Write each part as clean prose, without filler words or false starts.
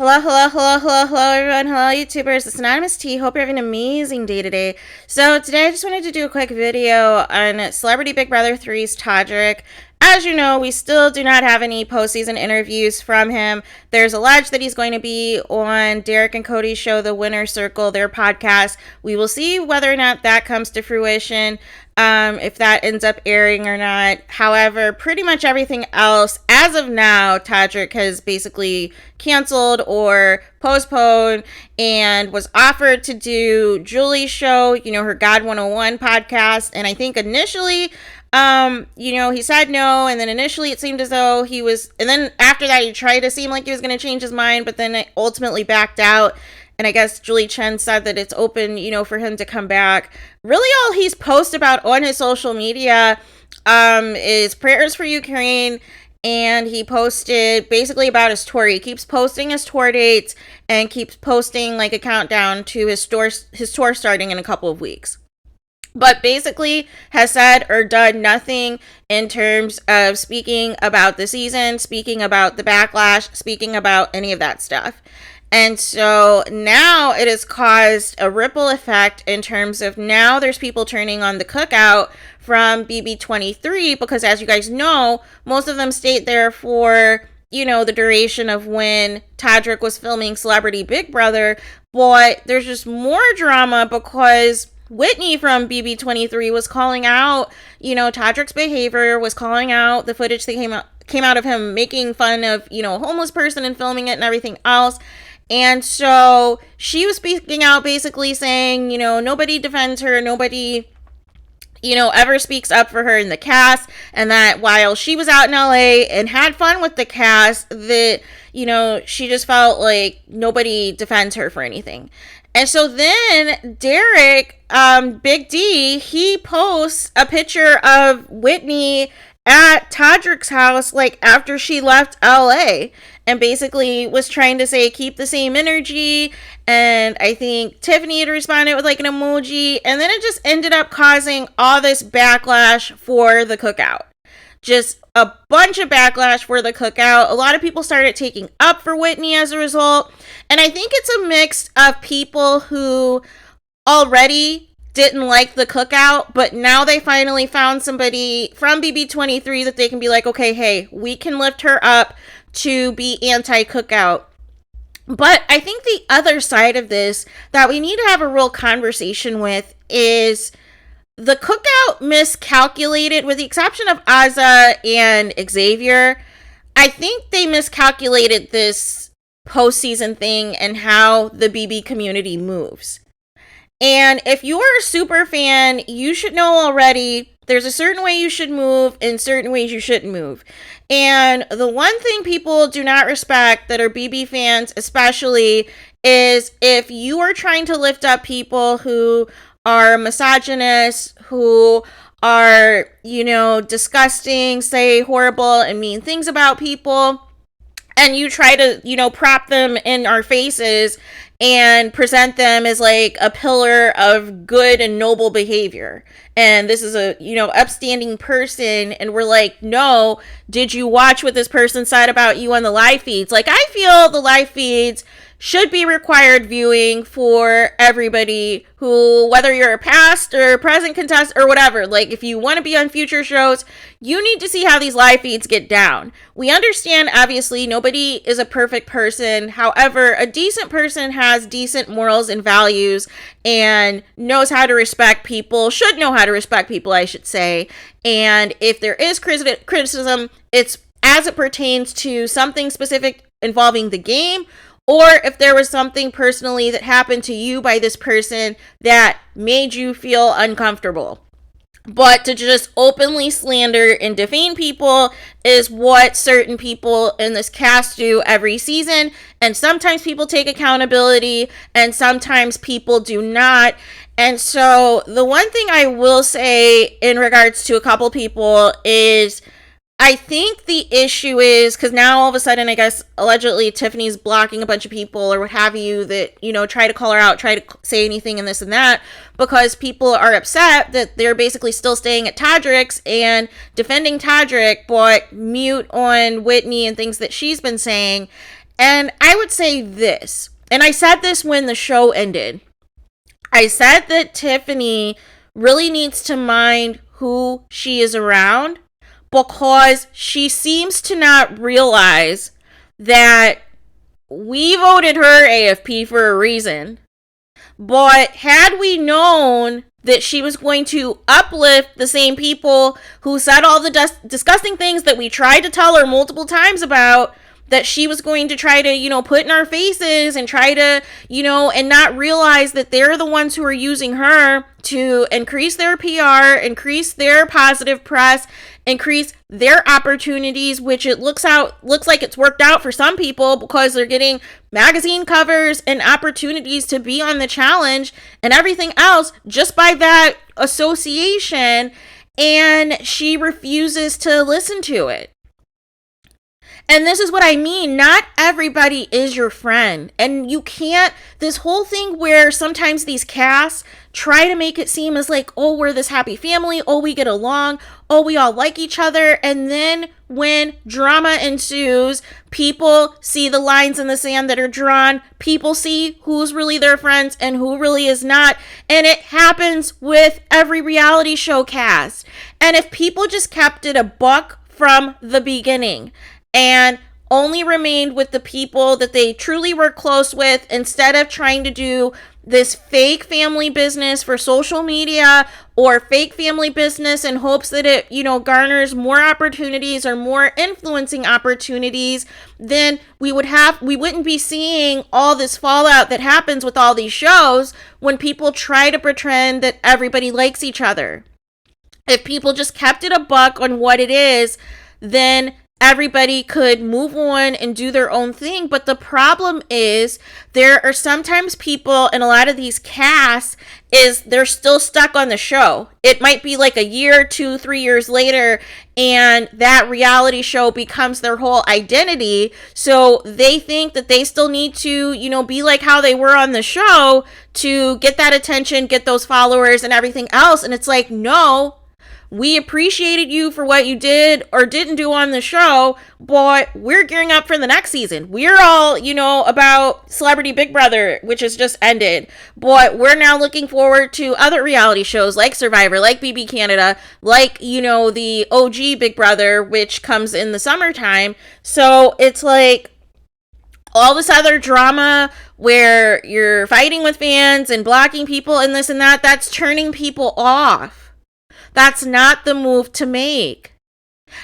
Hello, everyone. Hello, YouTubers. It's Anonymous T. Hope you're having an amazing day today. So, today I just wanted to do a quick video on Celebrity Big Brother 3's Todrick. As you know, we still do not have any postseason interviews from him. There's alleged that he's going to be on Derek and Cody's show, The Winner's Circle, their podcast. We will see whether or not that comes to fruition, if that ends up airing or not. However, pretty much everything else, as of now, Todrick has basically canceled or postponed and was offered to do Julie's show, her God 101 podcast. And I think initially, he said no, and then initially it seemed as though he was, and then after that he tried to seem like he was going to change his mind, but then it ultimately backed out. And I guess Julie Chen said that it's open, for him to come back. Really all he's posted about on his social media is prayers for Ukraine. And he posted basically about his tour. He keeps posting his tour dates and keeps posting like a countdown to his tour starting in a couple of weeks. But basically has said or done nothing in terms of speaking about the season, speaking about the backlash, speaking about any of that stuff. And so now it has caused a ripple effect in terms of now there's people turning on the cookout from BB23 because, as you guys know, most of them stayed there for, the duration of when Todrick was filming Celebrity Big Brother. But there's just more drama because Whitney from BB23 was calling out, Todrick's behavior, was calling out the footage that came out of him making fun of, a homeless person and filming it and everything else. And so she was speaking out basically saying, nobody defends her, nobody, ever speaks up for her in the cast, and that while she was out in LA and had fun with the cast, that, she just felt like nobody defends her for anything. And so then Derek, Big D, he posts a picture of Whitney at Todrick's house, like after she left LA, and basically was trying to say, keep the same energy. And I think Tiffany had responded with like an emoji, and then it just ended up causing all this backlash for the cookout. Just a bunch of backlash for the cookout. A lot of people started taking up for Whitney as a result. And I think it's a mix of people who already didn't like the cookout, but now they finally found somebody from BB23 that they can be like, okay, hey, we can lift her up to be anti-cookout. But I think the other side of this that we need to have a real conversation with is the cookout miscalculated, with the exception of Azza and Xavier. I think they miscalculated this postseason thing and how the BB community moves. And if you're a super fan, you should know already there's a certain way you should move and certain ways you shouldn't move. And the one thing people do not respect that are BB fans especially is if you are trying to lift up people who are misogynist, who are, disgusting, say horrible and mean things about people, and you try to, prop them in our faces and present them as like a pillar of good and noble behavior. And this is a, upstanding person. And we're like, no, did you watch what this person said about you on the live feeds? Like, I feel the live feeds should be required viewing for everybody who, whether you're a past or present contestant or whatever, like if you want to be on future shows, you need to see how these live feeds get down. We understand, obviously, nobody is a perfect person. However, a decent person has decent morals and values and knows how to respect people, should know how to respect people, I should say. And if there is criticism, it's as it pertains to something specific involving the game, or if there was something personally that happened to you by this person that made you feel uncomfortable. But to just openly slander and defame people is what certain people in this cast do every season. And sometimes people take accountability and sometimes people do not. And so the one thing I will say in regards to a couple people is, I think the issue is, because now all of a sudden, I guess, allegedly Tiffany's blocking a bunch of people or what have you that, try to call her out, try to say anything and this and that, because people are upset that they're basically still staying at Todrick's and defending Todrick, but mute on Whitney and things that she's been saying. And I would say this, and I said this when the show ended. I said that Tiffany really needs to mind who she is around, because she seems to not realize that we voted her AFP for a reason. But had we known that she was going to uplift the same people who said all the disgusting things that we tried to tell her multiple times about, that she was going to try to, put in our faces and try to, and not realize that they're the ones who are using her to increase their PR, increase their positive press, increase their opportunities, which it looks like it's worked out for some people, because they're getting magazine covers and opportunities to be on the challenge and everything else just by that association, and she refuses to listen to it. And this is what I mean. Not everybody is your friend. And you can't, this whole thing where sometimes these casts try to make it seem as like, oh, we're this happy family. Oh, we get along. Oh, we all like each other. And then when drama ensues, people see the lines in the sand that are drawn. People see who's really their friends and who really is not. And it happens with every reality show cast. And if people just kept it a buck from the beginning and only remained with the people that they truly were close with, instead of trying to do this fake family business for social media or fake family business in hopes that it, garners more opportunities or more influencing opportunities, then we wouldn't be seeing all this fallout that happens with all these shows when people try to pretend that everybody likes each other. If people just kept it a buck on what it is, then everybody could move on and do their own thing. But the problem is, there are sometimes people in a lot of these casts is they're still stuck on the show. It might be like a year, 2, 3 years later, and that reality show becomes their whole identity. So they think that they still need to, be like how they were on the show to get that attention, get those followers and everything else. And it's like, no, we appreciated you for what you did or didn't do on the show, but we're gearing up for the next season. We're all, about Celebrity Big Brother, which has just ended, but we're now looking forward to other reality shows like Survivor, like BB Canada, like, the OG Big Brother, which comes in the summertime. So it's like all this other drama where you're fighting with fans and blocking people and this and that, that's turning people off. That's not the move to make.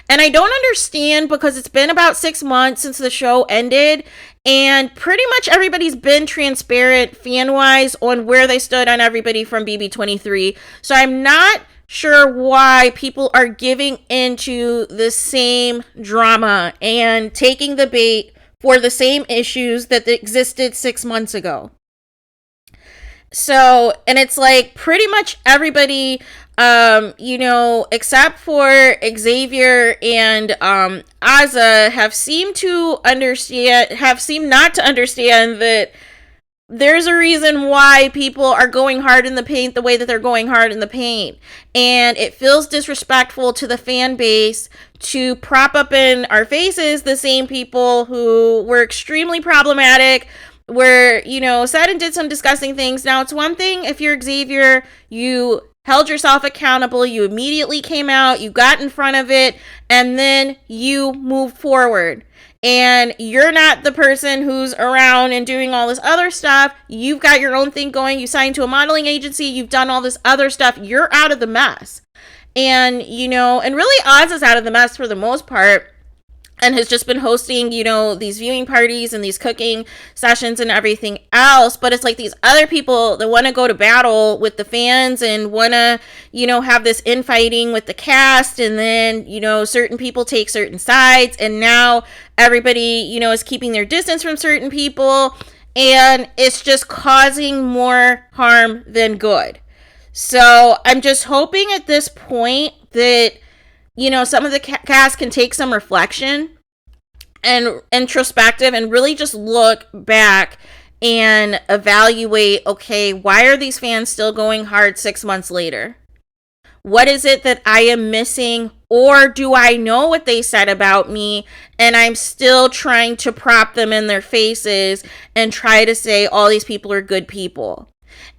And I don't understand, because it's been about 6 months since the show ended, and pretty much everybody's been transparent fan-wise on where they stood on everybody from BB23. So I'm not sure why people are giving into the same drama and taking the bait for the same issues that existed 6 months ago. So, and it's like pretty much everybody, except for Xavier and Azza, have seemed not to understand that there's a reason why people are going hard in the paint the way that they're going hard in the paint. And it feels disrespectful to the fan base to prop up in our faces the same people who were extremely problematic, where, said and did some disgusting things. Now, it's one thing if you're Xavier, you held yourself accountable, you immediately came out, you got in front of it, and then you moved forward. And you're not the person who's around and doing all this other stuff. You've got your own thing going. You signed to a modeling agency. You've done all this other stuff. You're out of the mess. And, and really Oz is out of the mess for the most part, and has just been hosting, these viewing parties and these cooking sessions and everything else. But it's like these other people that want to go to battle with the fans and want to, have this infighting with the cast. And then, certain people take certain sides. And now everybody, is keeping their distance from certain people. And it's just causing more harm than good. So I'm just hoping at this point that, some of the cast can take some reflection and introspective and really just look back and evaluate, okay, why are these fans still going hard 6 months later? What is it that I am missing? Or do I know what they said about me and I'm still trying to prop them in their faces and try to say all these people are good people?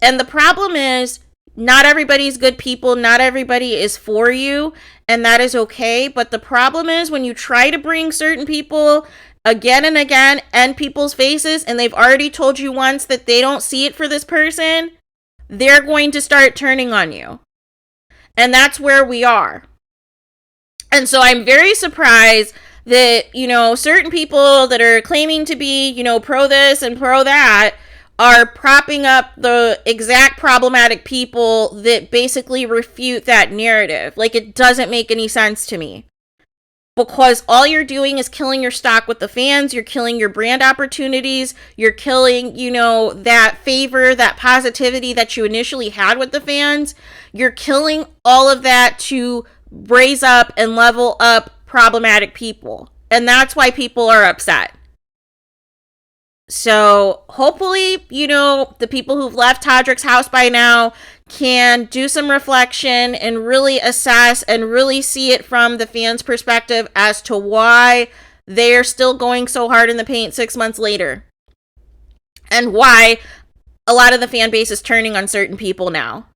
And the problem is, not everybody's good people. Not everybody is for you, and that is okay. But the problem is when you try to bring certain people again and again in people's faces, and they've already told you once that they don't see it for this person, they're going to start turning on you. And that's where we are. And so I'm very surprised that, certain people that are claiming to be, pro this and pro that are propping up the exact problematic people that basically refute that narrative. Like, it doesn't make any sense to me. Because all you're doing is killing your stock with the fans. You're killing your brand opportunities. You're killing, that favor, that positivity that you initially had with the fans. You're killing all of that to raise up and level up problematic people. And that's why people are upset. So hopefully, the people who've left Todrick's house by now can do some reflection and really assess and really see it from the fans' perspective as to why they're still going so hard in the paint 6 months later. And why a lot of the fan base is turning on certain people now.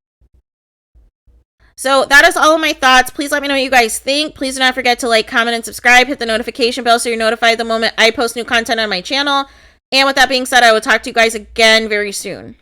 So that is all of my thoughts. Please let me know what you guys think. Please do not forget to like, comment, and subscribe. Hit the notification bell so you're notified the moment I post new content on my channel. And with that being said, I will talk to you guys again very soon.